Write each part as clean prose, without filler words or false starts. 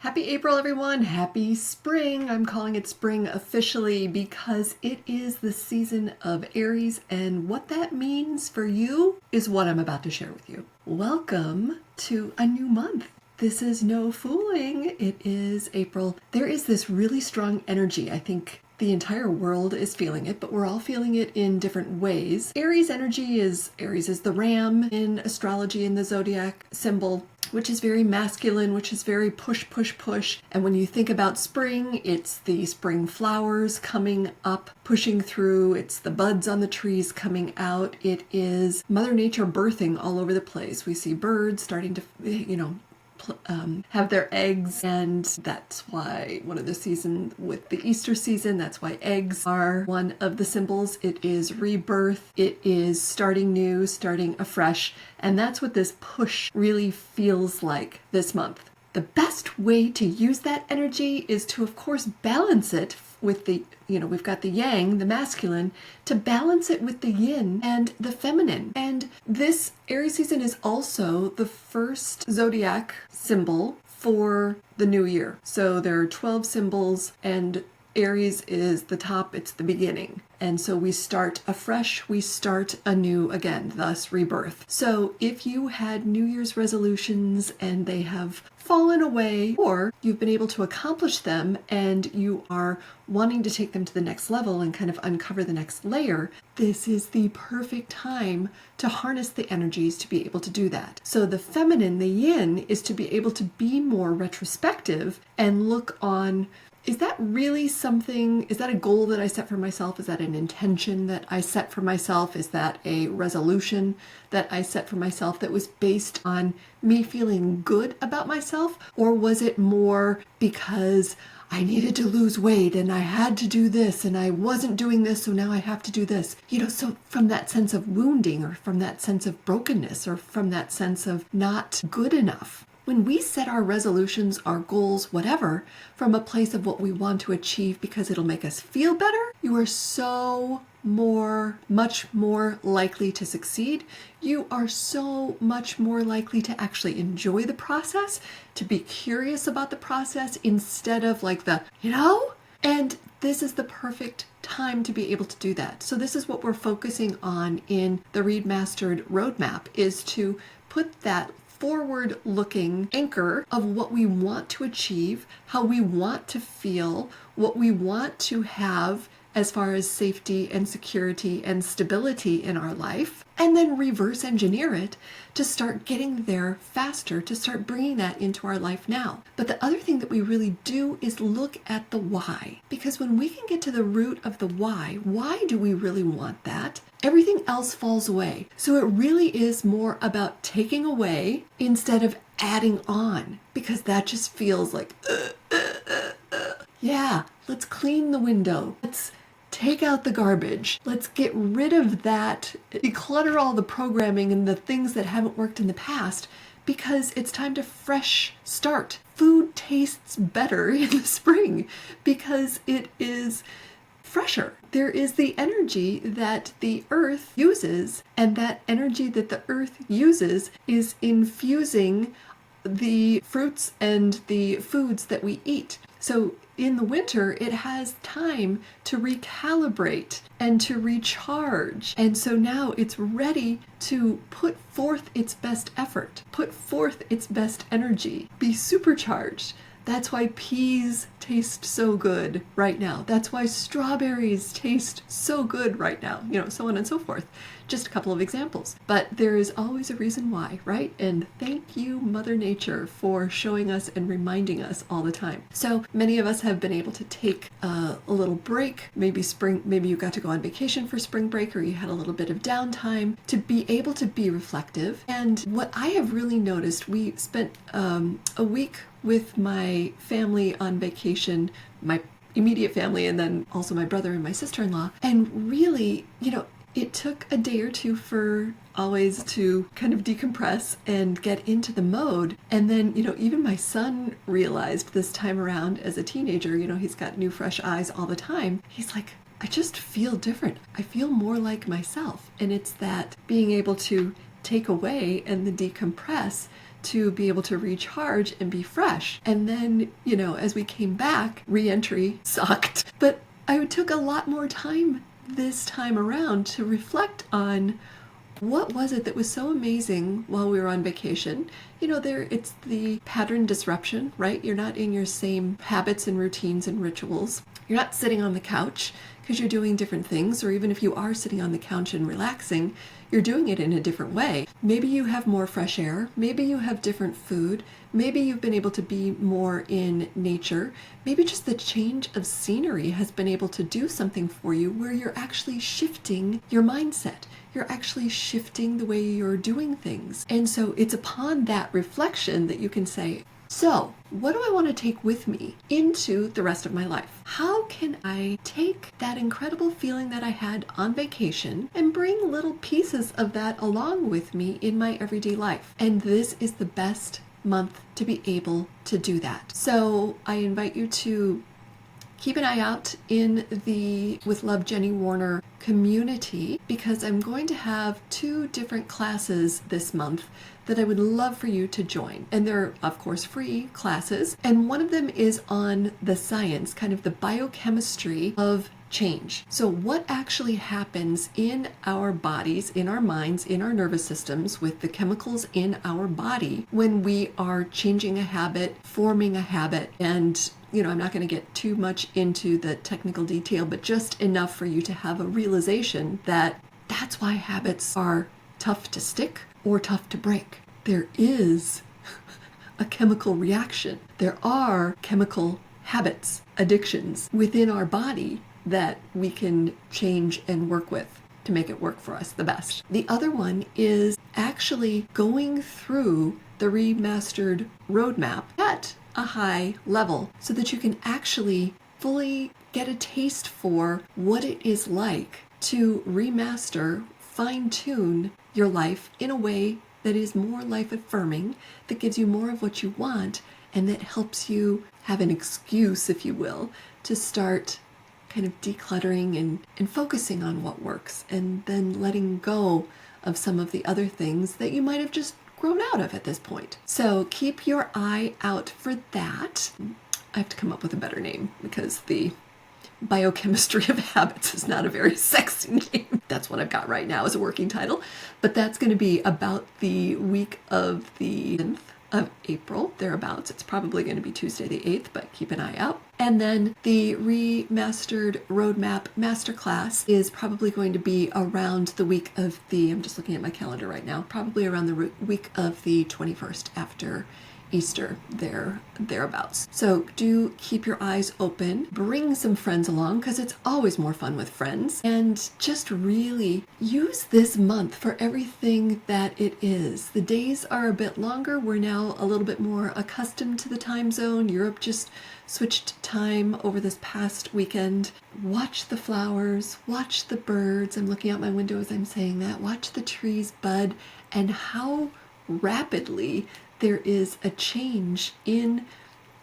Happy April, everyone. Happy spring. I'm calling it spring officially because it is the season of Aries, and what that means for you is what I'm about to share with you. Welcome to a new month. This is no fooling. It is April. There is this really strong energy. I think the entire world is feeling it, but we're all feeling it in different ways. Aries is the ram in astrology, in the zodiac symbol, which is very masculine, which is very push, push, push. And when you think about spring, it's the spring flowers coming up, pushing through. It's the buds on the trees coming out. It is Mother Nature birthing all over the place. We see birds starting to, have their eggs, and that's why one of the season with the Easter season, that's why eggs are one of the symbols. It is rebirth, it is starting new, starting afresh, and that's what this push really feels like this month. The best way to use that energy is to, of course, balance it with the, we've got the yang, the masculine, to balance it with the yin and the feminine. And this Aries season is also the first zodiac symbol for the new year. So there are 12 symbols, and Aries is the top, it's the beginning. And so we start afresh, we start anew again, thus rebirth. So if you had New Year's resolutions and they have fallen away, or you've been able to accomplish them and you are wanting to take them to the next level and kind of uncover the next layer, this is the perfect time to harness the energies to be able to do that. So the feminine, the yin, is to be able to be more retrospective and look on, is that really something, is that a goal that I set for myself? Is that an intention that I set for myself? Is that a resolution that I set for myself that was based on me feeling good about myself? Or was it more because I needed to lose weight and I had to do this and I wasn't doing this, so now I have to do this? So from that sense of wounding, or from that sense of brokenness, or from that sense of not good enough. When we set our resolutions, our goals, whatever, from a place of what we want to achieve because it'll make us feel better, you are much more likely to succeed. You are so much more likely to actually enjoy the process, to be curious about the process instead of like and this is the perfect time to be able to do that. So this is what we're focusing on in the Read Mastered Roadmap, is to put that forward-looking anchor of what we want to achieve, how we want to feel, what we want to have as far as safety and security and stability in our life, and then reverse engineer it to start getting there faster, to start bringing that into our life now. But the other thing that we really do is look at the why. Because when we can get to the root of the why do we really want that? Everything else falls away. So it really is more about taking away instead of adding on, because that just feels like, yeah, let's clean the window. Let's take out the garbage. Let's get rid of that, declutter all the programming and the things that haven't worked in the past, because it's time to fresh start. Food tastes better in the spring because it is fresher. There is the energy that the earth uses, and that energy that the earth uses is infusing the fruits and the foods that we eat. So in the winter, it has time to recalibrate and to recharge. And so now it's ready to put forth its best effort, put forth its best energy, be supercharged. That's why peas taste so good right now. That's why strawberries taste so good right now, so on and so forth. Just a couple of examples. But there is always a reason why, right? And thank you, Mother Nature, for showing us and reminding us all the time. So many of us have been able to take a little break, maybe you got to go on vacation for spring break, or you had a little bit of downtime to be able to be reflective. And what I have really noticed, we spent a week with my family on vacation, my immediate family, and then also my brother and my sister-in-law. And really, it took a day or two for always to kind of decompress and get into the mode. And then, even my son realized this time around as a teenager, he's got new fresh eyes all the time. He's like, I just feel different. I feel more like myself. And it's that being able to take away and the decompress to be able to recharge and be fresh. And then, as we came back, re-entry sucked. But I took a lot more time this time around to reflect on what was it that was so amazing while we were on vacation. It's the pattern disruption, right? You're not in your same habits and routines and rituals. You're not sitting on the couch because you're doing different things, or even if you are sitting on the couch and relaxing, you're doing it in a different way. Maybe you have more fresh air. Maybe you have different food. Maybe you've been able to be more in nature. Maybe just the change of scenery has been able to do something for you where you're actually shifting your mindset. You're actually shifting the way you're doing things. And so it's upon that reflection that you can say, so what do I want to take with me into the rest of my life? How can I take that incredible feeling that I had on vacation and bring little pieces of that along with me in my everyday life? And this is the best month to be able to do that. So I invite you to keep an eye out in the With Love Jenny Warner community, because I'm going to have 2 different classes this month that I would love for you to join. And they're, of course, free classes. And one of them is on the science, kind of the biochemistry of change. So what actually happens in our bodies, in our minds, in our nervous systems, with the chemicals in our body when we are changing a habit, forming a habit. And I'm not going to get too much into the technical detail, but just enough for you to have a realization that that's why habits are tough to stick or tough to break. There is a chemical reaction. There are chemical habits, addictions within our body that we can change and work with to make it work for us the best. The other one is actually going through the remastered roadmap at a high level so that you can actually fully get a taste for what it is like to remaster, fine-tune your life in a way that is more life-affirming, that gives you more of what you want, and that helps you have an excuse, if you will, to start kind of decluttering and focusing on what works, and then letting go of some of the other things that you might have just grown out of at this point. So keep your eye out for that. I have to come up with a better name because the biochemistry of habits is not a very sexy name. That's what I've got right now as a working title. But that's going to be about the week of the 10th of April, thereabouts. It's probably going to be Tuesday the 8th, but keep an eye out. And then the remastered roadmap masterclass is probably going to be around the week of I'm just looking at my calendar right now, probably around the week of the 21st after Easter, thereabouts. So do keep your eyes open, bring some friends along because it's always more fun with friends, and just really use this month for everything that it is. The days are a bit longer. We're now a little bit more accustomed to the time zone. Europe just switched time over this past weekend. Watch the flowers, watch the birds. I'm looking out my window as I'm saying that. Watch the trees bud and how rapidly there is a change in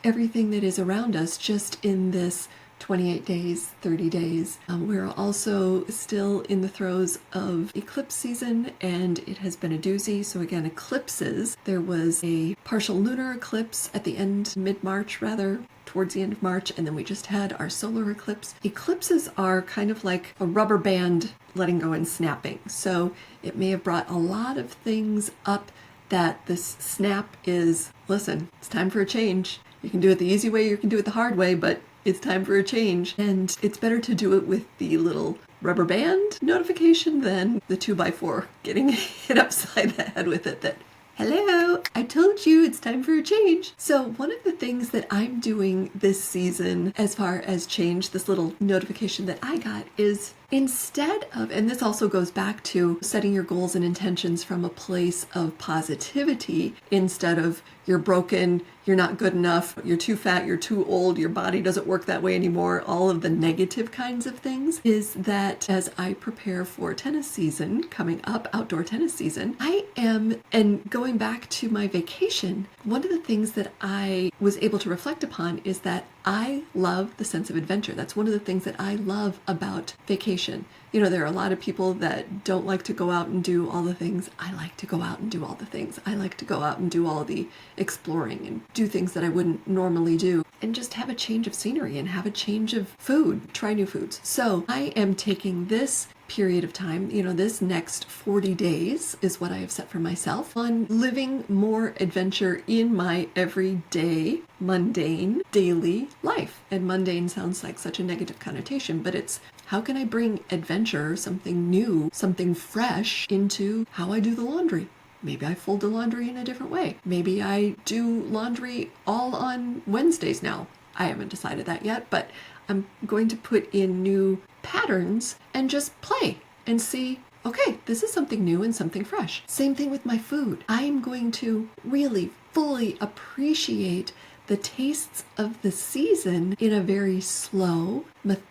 everything that is around us just in this 28 days, 30 days. We're also still in the throes of eclipse season, and it has been a doozy. So again, eclipses. There was a partial lunar eclipse at the end, mid-March rather, towards the end of March, and then we just had our solar eclipse. Eclipses are kind of like a rubber band letting go and snapping. So it may have brought a lot of things up that this snap is, listen, it's time for a change. You can do it the easy way, you can do it the hard way, but it's time for a change. And it's better to do it with the little rubber band notification than the 2x4 getting hit upside the head with it that, hello, I told you it's time for a change. So one of the things that I'm doing this season as far as change, this little notification that I got, is instead of, and this also goes back to setting your goals and intentions from a place of positivity instead of you're broken, you're not good enough, you're too fat, you're too old, your body doesn't work that way anymore, all of the negative kinds of things, is that as I prepare for tennis season coming up, outdoor tennis season, I am, and going back to my vacation, one of the things that I was able to reflect upon is that I love the sense of adventure. That's one of the things that I love about vacation motivation. You know, there are a lot of people that don't like to go out and do all the things. I like to go out and do all the things. I like to go out and do all the exploring and do things that I wouldn't normally do and just have a change of scenery and have a change of food, try new foods. So I am taking this period of time, you know, this next 40 days is what I have set for myself on living more adventure in my everyday, mundane, daily life. And mundane sounds like such a negative connotation, but it's how can I bring adventure, something new, something fresh into how I do the laundry? Maybe I fold the laundry in a different way. Maybe I do laundry all on Wednesdays now. I haven't decided that yet, but I'm going to put in new patterns and just play and see, okay, this is something new and something fresh. Same thing with my food. I am going to really fully appreciate the tastes of the season in a very slow, not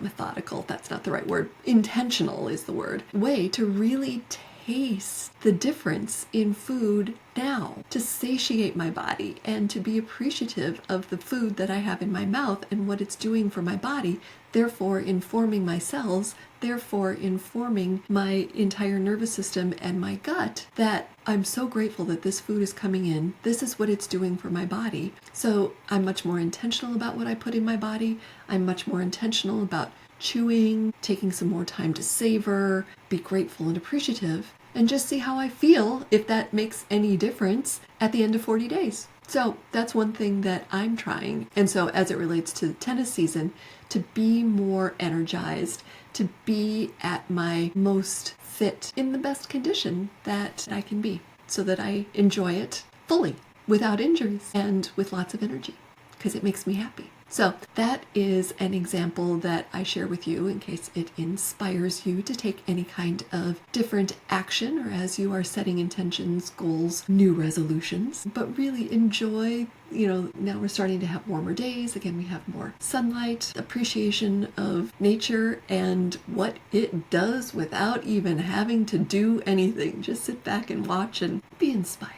methodical, that's not the right word, intentional is the word, way to really taste the difference in food now, to satiate my body and to be appreciative of the food that I have in my mouth and what it's doing for my body, therefore informing my cells, therefore informing my entire nervous system and my gut, that I'm so grateful that this food is coming in. This is what it's doing for my body. So I'm much more intentional about what I put in my body. I'm much more intentional about chewing, taking some more time to savor, be grateful and appreciative, and just see how I feel, if that makes any difference, at the end of 40 days. So that's one thing that I'm trying. And so as it relates to the tennis season, to be more energized, to be at my most fit, in the best condition that I can be, so that I enjoy it fully, without injuries, and with lots of energy, because it makes me happy. So that is an example that I share with you in case it inspires you to take any kind of different action, or as you are setting intentions, goals, new resolutions. But really enjoy, you know, now we're starting to have warmer days. Again, we have more sunlight, appreciation of nature and what it does without even having to do anything. Just sit back and watch and be inspired.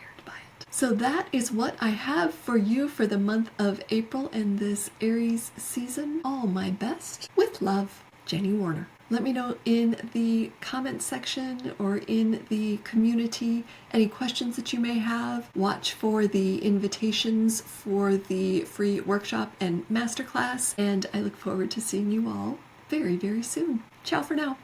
So that is what I have for you for the month of April and this Aries season. All my best. With love, Jenny Warner. Let me know in the comment section or in the community any questions that you may have. Watch for the invitations for the free workshop and masterclass, and I look forward to seeing you all very, very soon. Ciao for now.